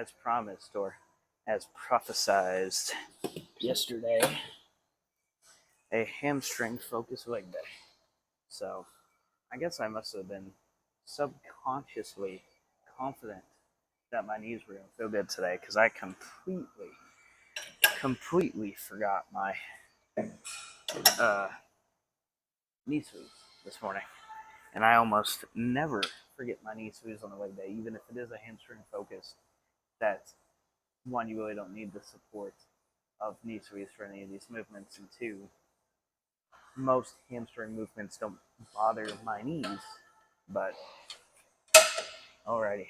as promised or as prophesized yesterday, a hamstring focused leg day. So I guess I must have been subconsciously confident that my knees were going to feel good today because I completely forgot my knee sleeves this morning. And I almost never forget my knee sleeves on a leg day, even if it is a hamstring focus. That's one, you really don't need the support of knee sleeves for any of these movements, and two, most hamstring movements don't bother my knees. But alrighty.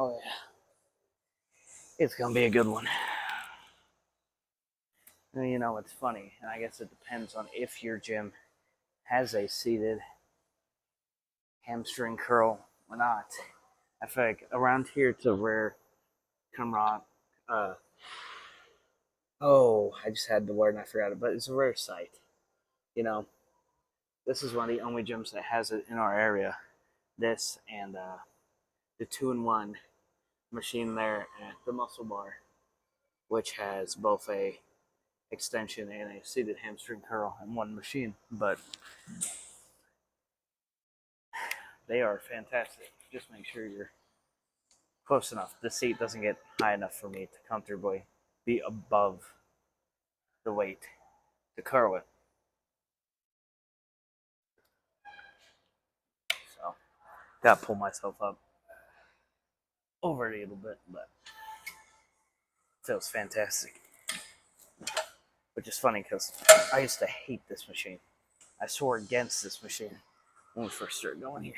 Oh yeah, it's gonna be a good one. And you know, it's funny, and I guess it depends on if your gym has a seated hamstring curl or not. I feel like around here it's a rare I just had the word and I forgot it, but it's a rare sight. You know, this is one of the only gyms that has it in our area. This and the 2-in-1 machine there at the muscle bar, which has both a extension and a seated hamstring curl in one machine. But they are fantastic. Just make sure you're close enough. The seat doesn't get high enough for me to comfortably be above the weight to curl it. So, gotta pull myself up over it a little bit, but it feels fantastic. Which is funny because I used to hate this machine. I swore against this machine when we first started going here.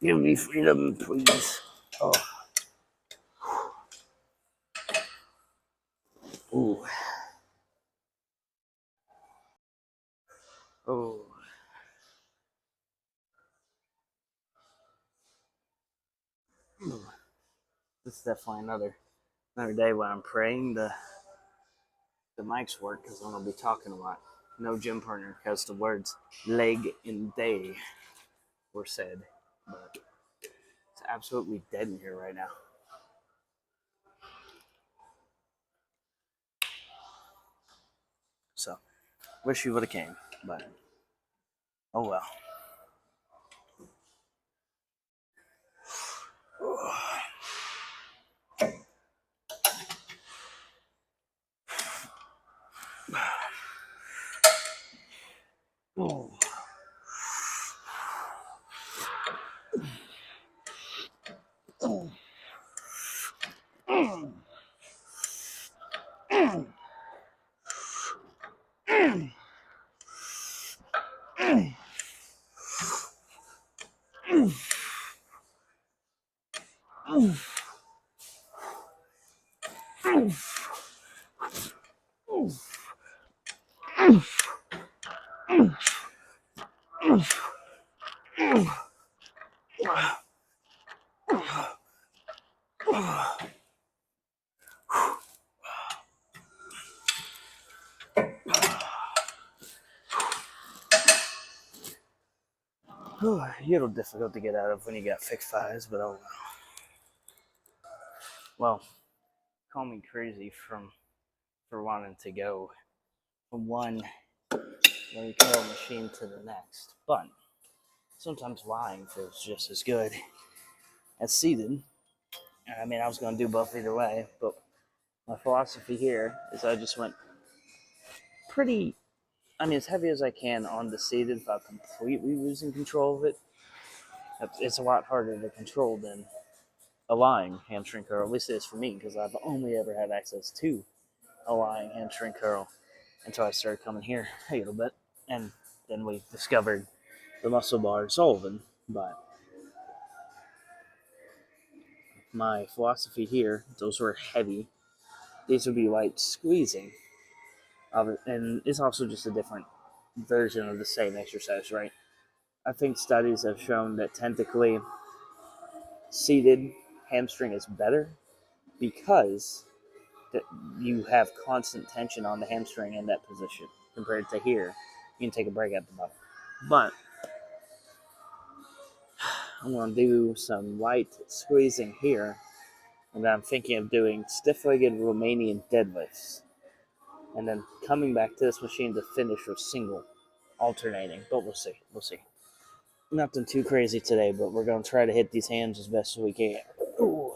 Give me freedom, please. Oh. Ooh. Oh. This is definitely another day when I'm praying the mics work because I'm gonna be talking a lot. No gym partner because the words leg and day were said, but it's absolutely dead in here right now. So, wish you would have came, but oh well. Oh. Oh. A little difficult to get out of when you got thick thighs, but oh well. Call me crazy for wanting to go from one Larry curl machine to the next, but sometimes lying feels just as good as seated. I mean, I was going to do both either way, but my philosophy here is I just went pretty, I mean, as heavy as I can on the seated without completely losing control of it. It's a lot harder to control than a lying hamstring curl. At least it is for me, because I've only ever had access to a lying hamstring curl until I started coming here a little bit. And then we discovered the muscle bar Sullivan. But my philosophy here, those were heavy. These would be light squeezing of it. And it's also just a different version of the same exercise, right? I think studies have shown that technically seated hamstring is better because that you have constant tension on the hamstring in that position compared to here. You can take a break at the bottom. But I'm going to do some light squeezing here, and then I'm thinking of doing stiff-legged Romanian deadlifts, and then coming back to this machine to finish with single, alternating. But we'll see. We'll see. Nothing too crazy today, but we're going to try to hit these hands as best as we can. Ooh.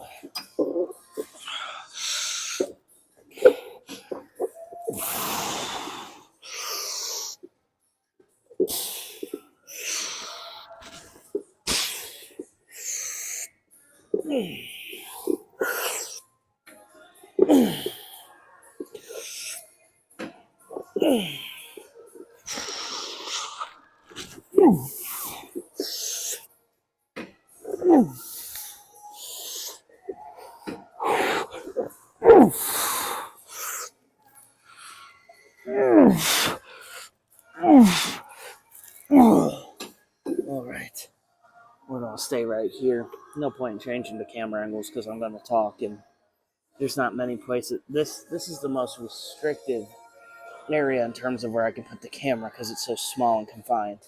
All right. We're going to stay right here. No point in changing the camera angles because I'm going to talk, and there's not many places. This is the most restrictive area in terms of where I can put the camera because it's so small and confined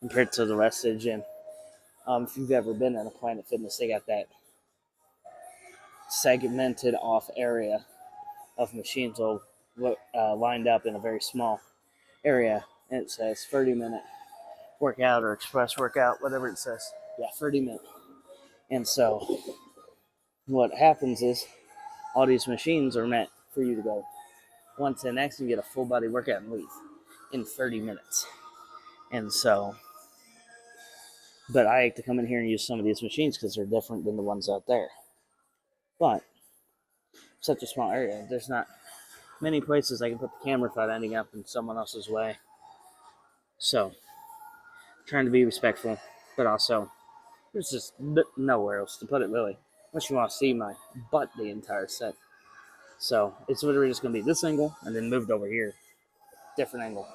compared to the rest of the gym. If you've ever been in a Planet Fitness, they got that segmented off area of machines all lined up in a very small area, and it says 30-minute workout or express workout, whatever it says. Yeah, 30-minute. And so what happens is all these machines are meant for you to go one to the next and get a full body workout and leave in 30 minutes. And so, but I like to come in here and use some of these machines because they're different than the ones out there. But such a small area, there's not many places I can put the camera without ending up in someone else's way. So, trying to be respectful, but also there's just nowhere else to put it really, unless you want to see my butt the entire set. So it's literally just going to be this angle and then moved over here, different angle.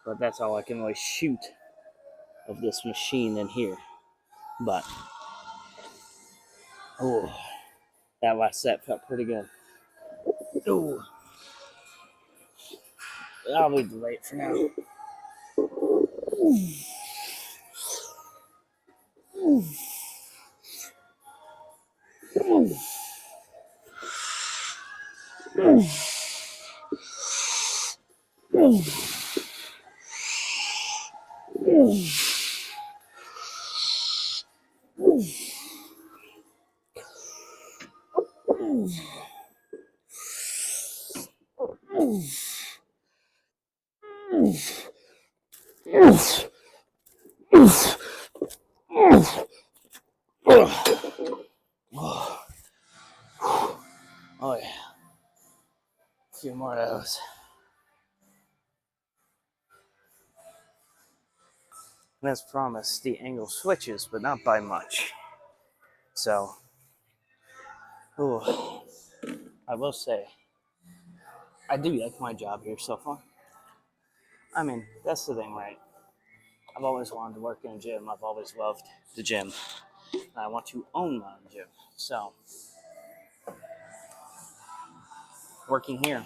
But that's all I can really shoot of this machine in here. But oh, that last set felt pretty good. Oh, I'll leave the weight for now. Oh yeah, a few more of those. And as promised, the angle switches, but not by much. So, I will say, I do like my job here so far. I mean, that's the thing, right? I've always wanted to work in a gym. I've always loved the gym. And I want to own my own gym. So, working here,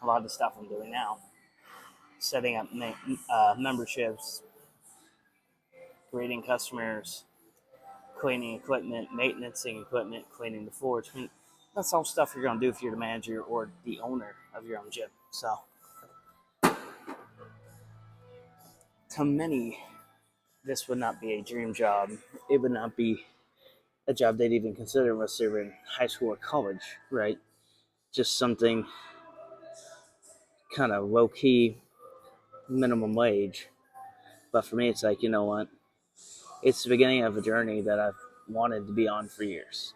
a lot of the stuff I'm doing now, setting up memberships, greeting customers, cleaning equipment, maintaining equipment, cleaning the floors. I mean, that's all stuff you're going to do if you're the manager or the owner of your own gym. So, to many, this would not be a dream job. It would not be a job they'd even consider unless they were in high school or college, right? Just something kind of low key, minimum wage. But for me, it's like, you know what? It's the beginning of a journey that I've wanted to be on for years.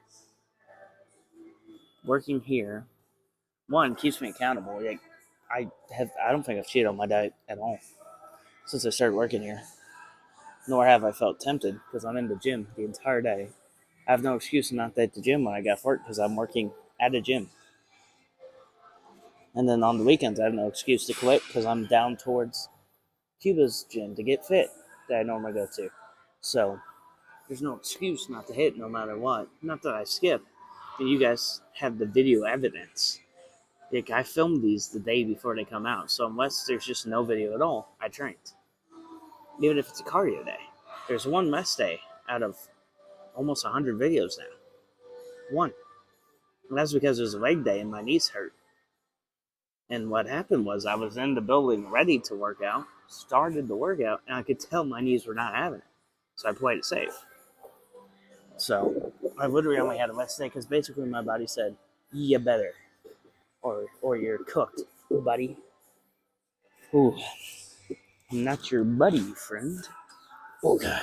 Working here, one, keeps me accountable. Like, I don't think I've cheated on my diet at all since I started working here. Nor have I felt tempted because I'm in the gym the entire day. I have no excuse not to hit the gym when I get off work because I'm working at a gym. And then on the weekends, I have no excuse to quit because I'm down towards Cuba's gym to get fit that I normally go to. So there's no excuse not to hit no matter what. Not that I skip, but you guys have the video evidence. Like, I filmed these the day before they come out, so unless there's just no video at all, I trained. Even if it's a cardio day. There's one rest day out of almost 100 videos now. One. And that's because it was a leg day and my knees hurt. And what happened was I was in the building ready to work out, started the workout, and I could tell my knees were not having it. So I played it safe. So I literally only had a rest day because basically my body said, you better. Or you're cooked, buddy. Ooh. I'm not your buddy, friend. Okay.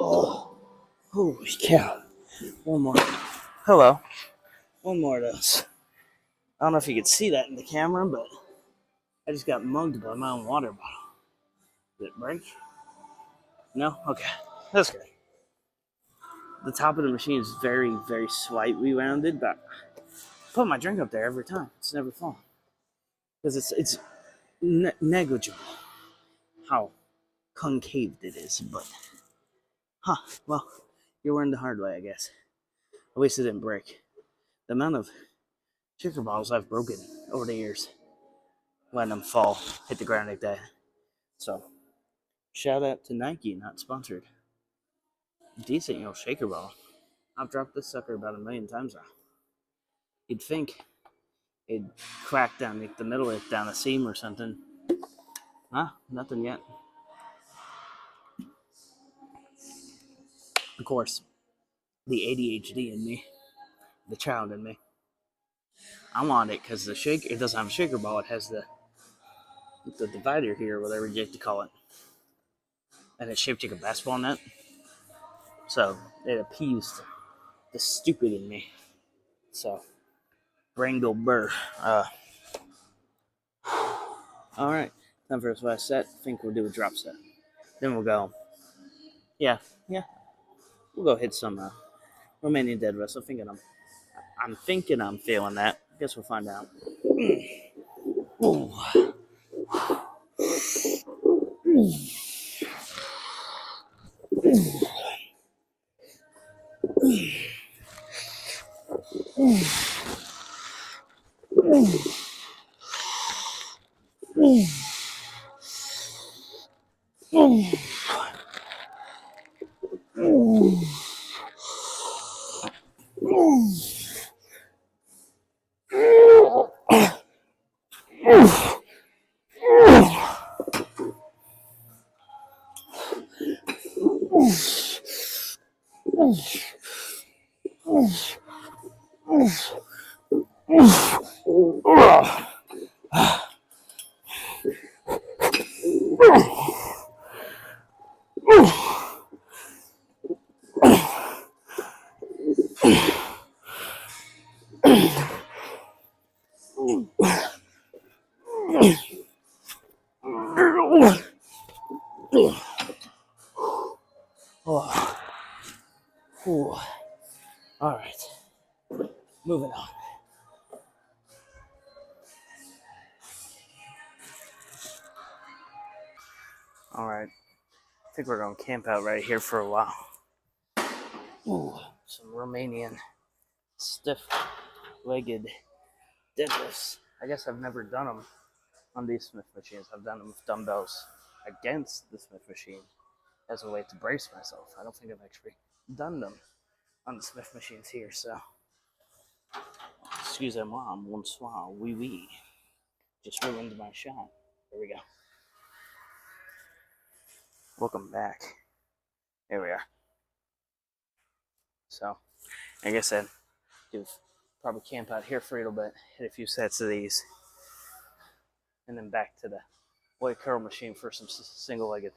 Oh, holy cow. One more. Hello. One more of those. I don't know if you could see that in the camera, but I just got mugged by my own water bottle. Did it break? No? Okay. That's good. The top of the machine is very, very slightly rounded, but I put my drink up there every time. It's never fallen. Because it's negligible how concaved it is, but well, you learned the hard way, I guess. At least it didn't break. The amount of shaker bottles I've broken over the years, letting them fall, hit the ground like that. So, shout out to Nike, not sponsored. Decent, shaker bottle. I've dropped this sucker about 1,000,000 times now. You'd think it'd crack down like the middle of it, down a seam or something. Nothing yet. Of course, the ADHD in me, the child in me. I want it because it doesn't have a shaker ball. It has the divider here, or whatever you like to call it. And it's shaped like a basketball net. So it appeased the stupid in me. So, Brangle Burr. Alright, time for this last set. I think we'll do a drop set. Then we'll go. Yeah. We'll go hit some Romanian deadlifts. I'm thinking I'm feeling that. Guess we'll find out. Ooh. All right, moving on. All right, I think we're gonna camp out right here for a while. Ooh, some Romanian stiff-legged deadlifts. I guess I've never done them on these Smith machines. I've done them with dumbbells against the Smith machine as a way to brace myself. I don't think I've actually done them on the Smith machines here, so excusez-moi, bonsoir, oui oui. Just ruined my shot. There we go. Welcome back. Here we are. So, like I said, do probably camp out here for a little bit, hit a few sets of these, and then back to the weight curl machine for some single-legged.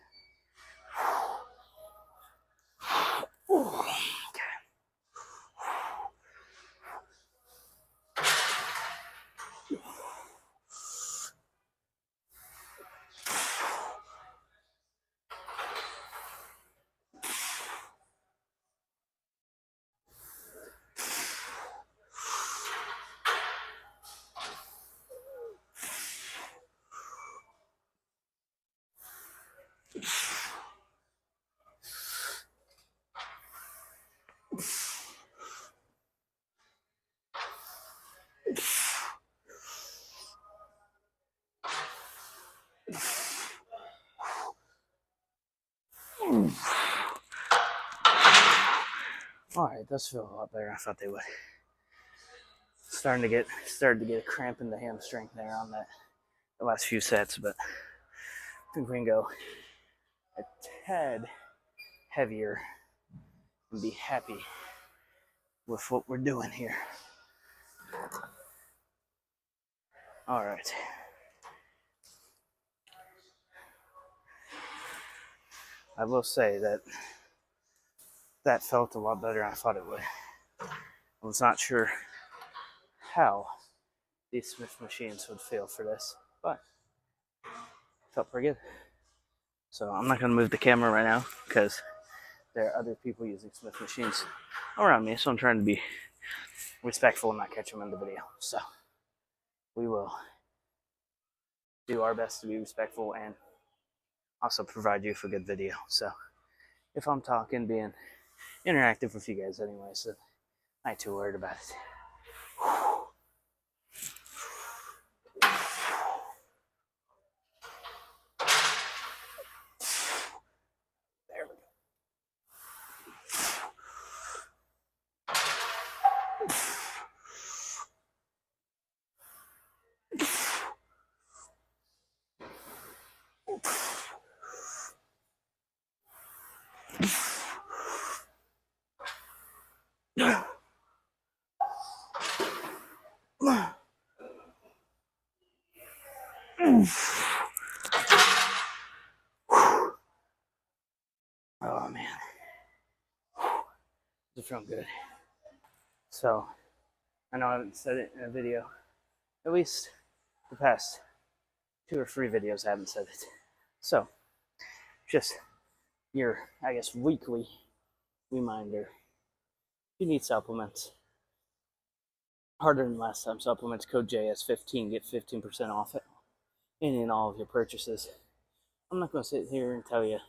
All right, those feel a lot better than I thought they would. Started to get a cramp in the hamstring there on the last few sets, but I think we can go a tad heavier and be happy with what we're doing here. All right. I will say that felt a lot better than I thought it would. I was not sure how these Smith machines would feel for this, but it felt pretty good. So I'm not going to move the camera right now because there are other people using Smith machines around me, so I'm trying to be respectful and not catch them in the video. So we will do our best to be respectful and also provide you with a good video. So if I'm talking, being interactive with you guys anyway, so I ain't too worried about it. There we Oh man, it's feeling good. So I know I haven't said it in a video. At least the past 2 or 3 videos I haven't said it. So just your, I guess, weekly reminder. If you need supplements, harder than last time supplements, code JS15, get 15% off it in all of your purchases. I'm not going to sit here and tell you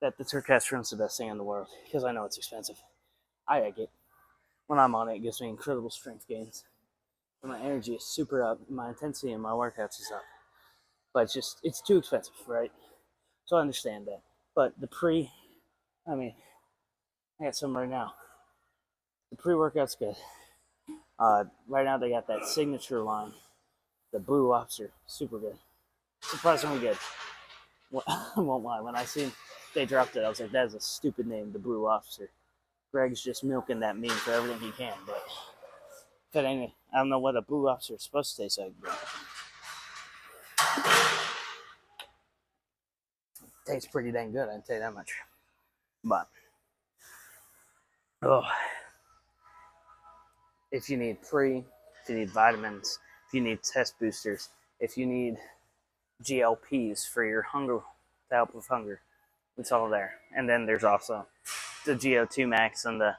that the Turkastron is the best thing in the world, because I know it's expensive. I like it. When I'm on it, it gives me incredible strength gains. And my energy is super up, and my intensity in my workouts is up. But it's too expensive, right? So I understand that. But I got some right now. The pre-workout's good. Right now they got that signature line, the Blue Lobster, super good. Surprisingly good. I won't lie, when I seen they dropped it, I was like, that is a stupid name, the Blue Lobster. Greg's just milking that meme for everything he can, but if it ain't, I don't know what a Blue Lobster is supposed to taste like, but it tastes pretty dang good, I can tell you that much. But if you need if you need vitamins, if you need test boosters, if you need GLPs for your hunger, to help with hunger, it's all there. And then there's also the GO2 Max and the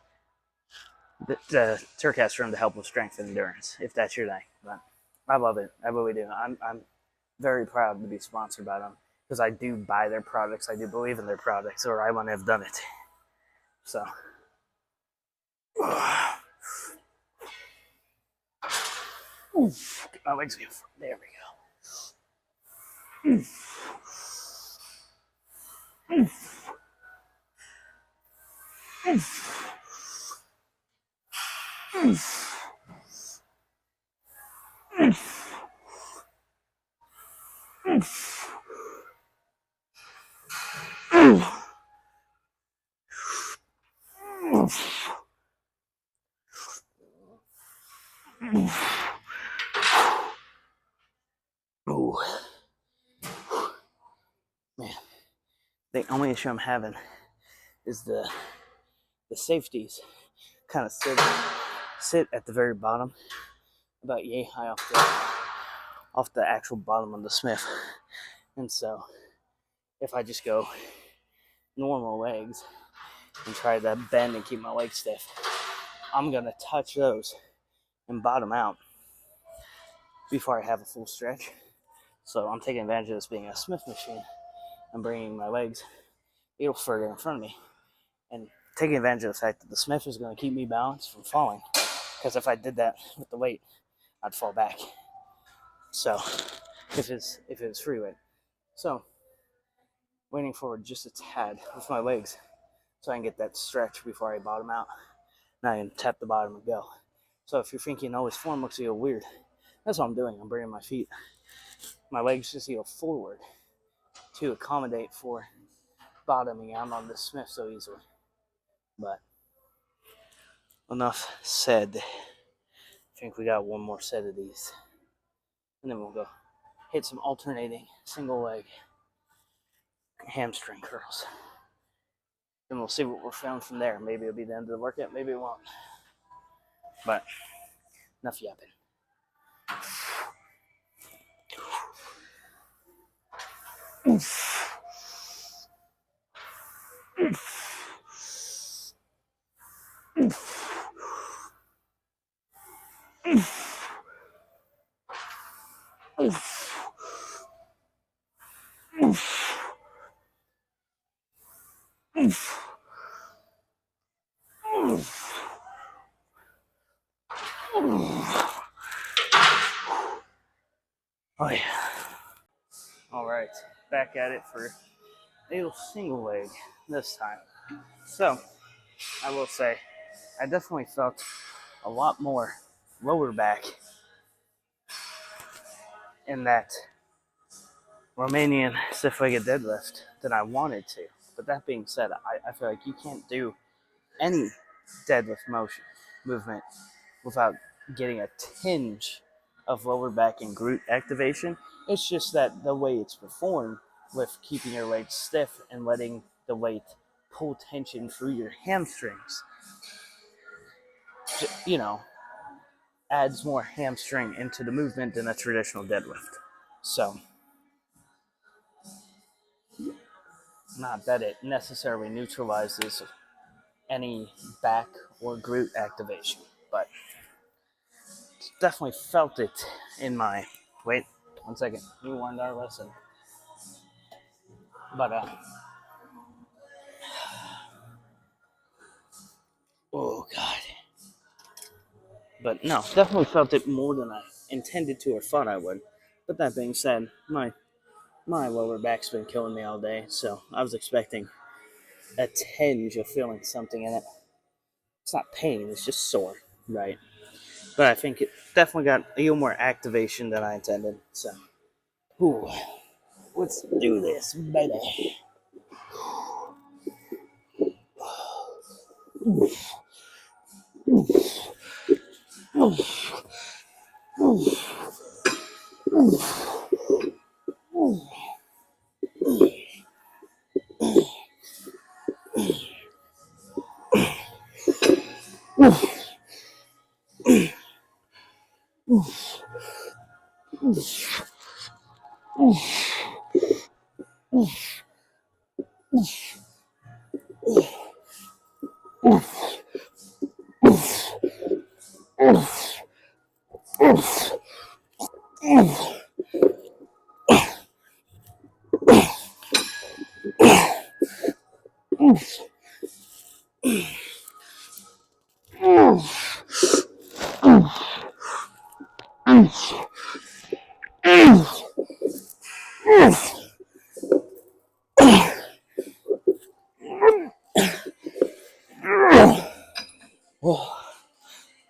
the Turk has room to help with strength and endurance, if that's your thing. But I love it. I really do. I'm very proud to be sponsored by them because I do buy their products. I do believe in their products, or I wouldn't have done it. So, my legs go. There we go. Ooh, man. The only issue I'm having is the safeties kind of sit at the very bottom, about yay high off the actual bottom of the Smith. And so if I just go normal legs and try to bend and keep my legs stiff, I'm gonna touch those and bottom out before I have a full stretch. So I'm taking advantage of this being a Smith machine. I'm bringing my legs a little further in front of me and taking advantage of the fact that the Smith is going to keep me balanced from falling. Because if I did that with the weight, I'd fall back. So if it was free weight. So leaning forward just a tad with my legs so I can get that stretch before I bottom out. Now I can tap the bottom and go. So if you're thinking, oh, his form looks a little weird, that's what I'm doing. I'm bringing my legs just a little forward to accommodate for bottoming out on the Smith so easily. But enough said. I think we got one more set of these. And then we'll go hit some alternating single leg hamstring curls. And we'll see what we're feeling from there. Maybe it'll be the end of the workout, maybe it won't. But enough yapping. Oh yeah. All right, back at it for a little single leg this time. So, I will say, I definitely felt a lot more lower back in that Romanian stiff-legged deadlift than I wanted to. But that being said, I feel like you can't do any deadlift movement without getting a tinge of lower back and glute activation. It's just that the way it's performed with keeping your legs stiff and letting the weight pull tension through your hamstrings, adds more hamstring into the movement than a traditional deadlift. So, not that it necessarily neutralizes any back or glute activation, but definitely felt it in my. Wait, 1 second. Rewind our lesson. But oh god. But no, definitely felt it more than I intended to or thought I would. But that being said, my lower back's been killing me all day, so I was expecting a tinge of feeling something in it. It's not pain, it's just sore, right? But I think it definitely got a little more activation than I intended. So, ooh, let's do this, baby.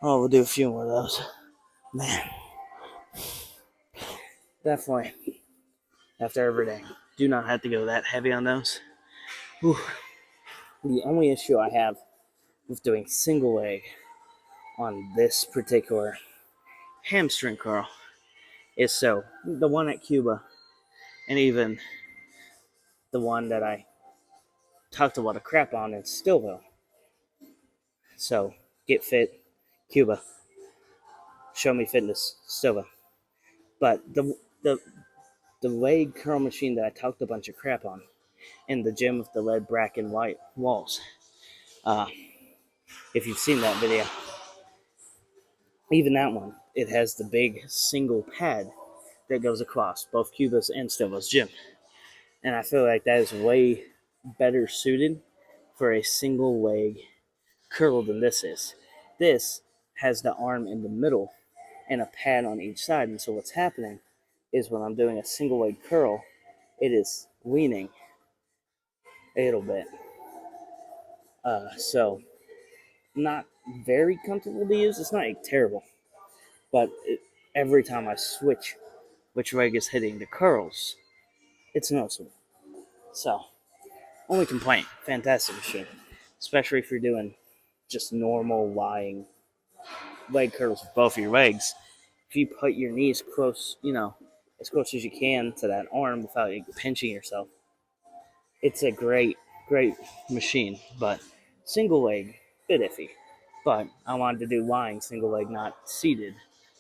Oh, we'll do a few more of those. Man, definitely after every day. Do not have to go that heavy on those. Whew. The only issue I have with doing single leg on this particular hamstring curl is so the one at Cuba and even the one that I talked a lot of crap on in Stillville. So get fit, Cuba. Show me fitness, Stillville. But the leg curl machine that I talked a bunch of crap on in the gym with the lead black and white walls. Uh, if you've seen that video, even that one, it has the big single pad that goes across both Cuba's and Stillville's gym. And I feel like that is way better suited for a single leg curl than this is. This has the arm in the middle and a pad on each side. And so what's happening is when I'm doing a single leg curl, it is leaning a little bit. So not very comfortable to use. It's not like terrible, but every time I switch which leg is hitting the curls, it's noticeable. So only complaint, fantastic machine, especially if you're doing just normal lying leg curls with both of your legs. If you put your knees close, as close as you can to that arm without pinching yourself, it's a great, great machine. But single leg, bit iffy. But I wanted to do lying single leg, not seated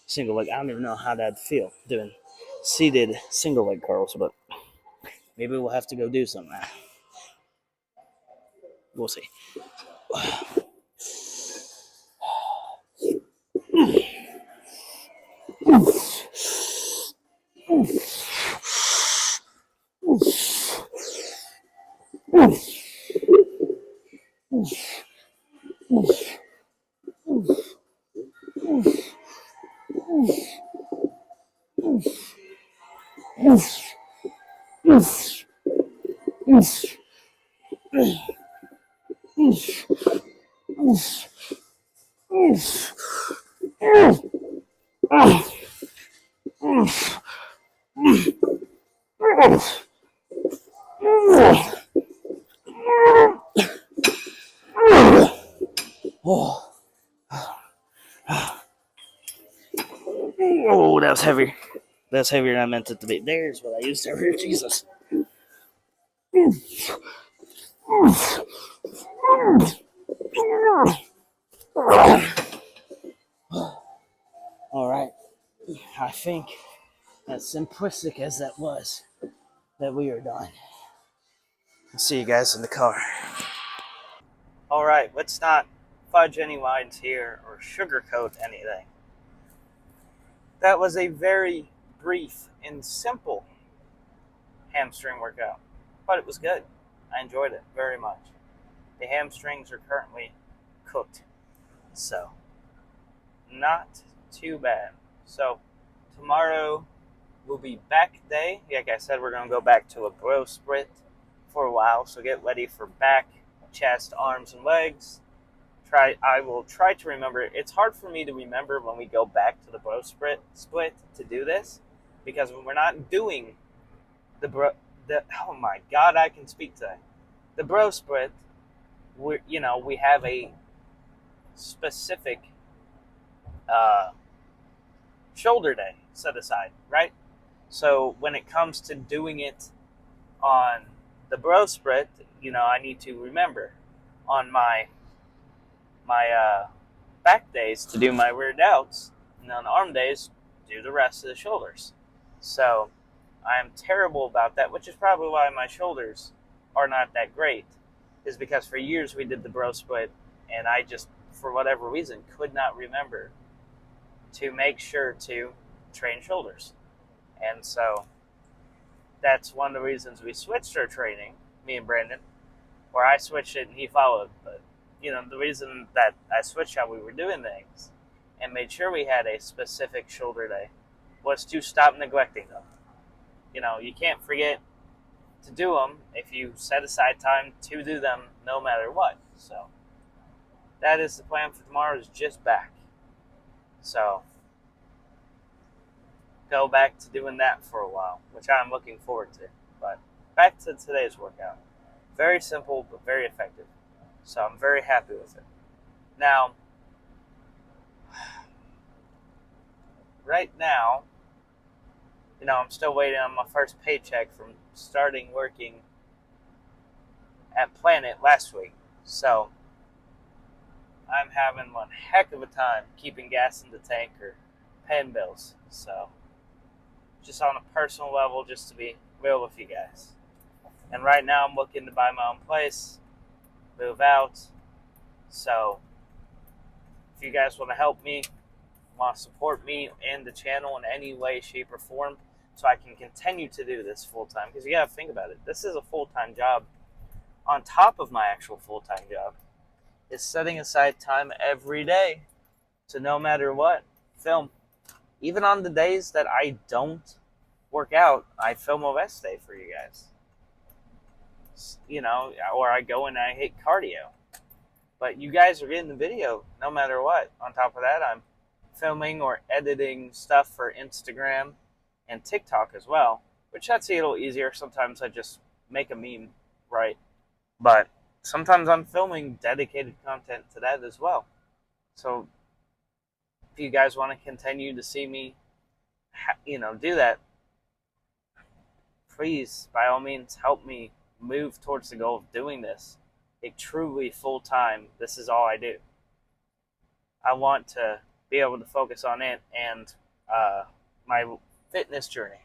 single leg. I don't even know how that'd feel doing seated single leg curls, but maybe we'll have to go do some of that. We'll see. Oh, that was heavy. That's heavier than I meant it to be. There's what I used earlier. Jesus. All right. I think, as simplistic as that was, that we are done. I'll see you guys in the car. All right. Let's not fudge any lines here or sugarcoat anything. That was a very brief and simple hamstring workout, but it was good. I enjoyed it very much. The hamstrings are currently cooked, so not too bad. So tomorrow will be back day. Like I said, we're going to go back to a bro split for a while, so get ready for back, chest, arms, and legs. I will try to remember. It's hard for me to remember when we go back to the bro split to do this, because when we're not doing oh my god, I can speak today. The bro split, we have a specific shoulder day set aside, right? So when it comes to doing it on the bro split, I need to remember on my back days to do my rear delts, and on arm days do the rest of the shoulders. So I'm terrible about that, which is probably why my shoulders are not that great, is because for years we did the bro split, and I just, for whatever reason, could not remember to make sure to train shoulders. And so that's one of the reasons we switched our training, me and Brandon, or I switched it and he followed. But, the reason that I switched how we were doing things and made sure we had a specific shoulder day was to stop neglecting them. You can't forget to do them if you set aside time to do them no matter what. So that is the plan for tomorrow, is just back. So go back to doing that for a while, which I'm looking forward to. But back to today's workout. Very simple, but very effective. So I'm very happy with it. Now, right now, I'm still waiting on my first paycheck from starting working at Planet last week. So I'm having one heck of a time keeping gas in the tank or paying bills. So just on a personal level, just to be real with you guys. And right now I'm looking to buy my own place, move out. So if you guys want to help me, want to support me and the channel in any way, shape, or form, so I can continue to do this full-time, because you got to think about it. This is a full-time job on top of my actual full-time job. Is setting aside time every day to, no matter what, film. Even on the days that I don't work out, I film a rest day for you guys. Or I go and I hit cardio. But you guys are getting the video no matter what. On top of that, I'm filming or editing stuff for Instagram and TikTok as well, which that's a little easier. Sometimes I just make a meme, right? But sometimes I'm filming dedicated content to that as well. So if you guys want to continue to see me, do that, please, by all means, help me move towards the goal of doing this a truly full-time. This is all I do. I want to be able to focus on it and my fitness journey.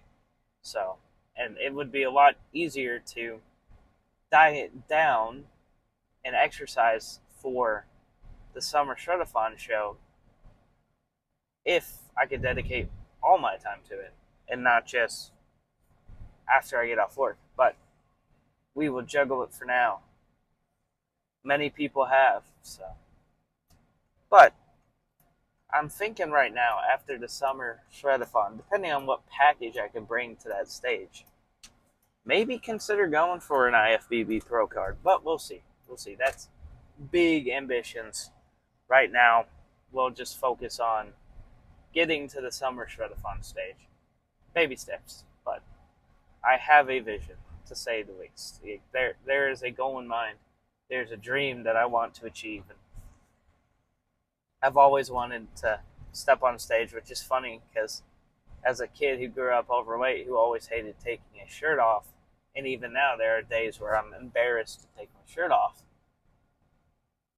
So, and it would be a lot easier to diet down and exercise for the summer shredathon show if I could dedicate all my time to it and not just after I get off work. But we will juggle it for now. Many people have, so. But I'm thinking right now, after the summer shredathon, depending on what package I can bring to that stage, maybe consider going for an IFBB Pro card. But we'll see. We'll see. That's big ambitions. Right now, we'll just focus on getting to the summer shredathon stage. Baby steps. But I have a vision, to say the least. There is a goal in mind. There's a dream that I want to achieve. And I've always wanted to step on stage, which is funny because as a kid who grew up overweight, who always hated taking his shirt off, and even now there are days where I'm embarrassed to take my shirt off,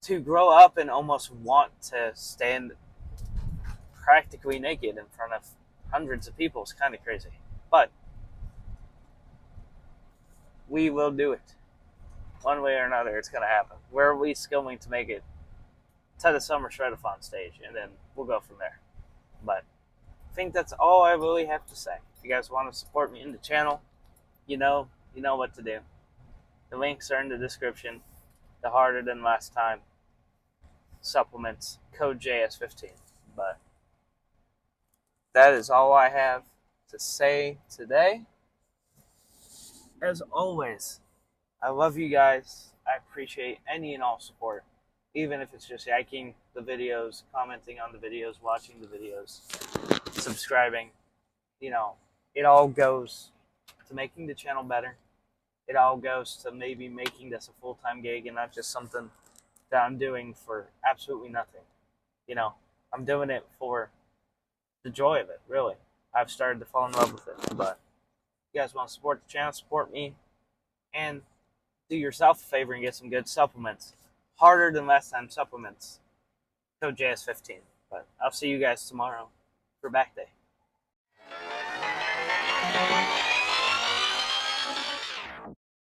to grow up and almost want to stand practically naked in front of hundreds of people is kind of crazy. But we will do it. One way or another, it's going to happen. We're at least going to make it to the summer shredathon stage, and then we'll go from there. But I think that's all I really have to say. If you guys want to support me in the channel, you know what to do. The links are in the description. The harder than last time supplements, code JS15. But that is all I have to say today. As always, I love you guys. I appreciate any and all support, even if it's just liking the videos, commenting on the videos, watching the videos, subscribing. It all goes to making the channel better. It all goes to maybe making this a full-time gig and not just something that I'm doing for absolutely nothing. I'm doing it for the joy of it, really. I've started to fall in love with it. But if you guys want to support the channel, support me, and do yourself a favor and get some good supplements. Harder than last time supplements. Code JS15. But I'll see you guys tomorrow for back day.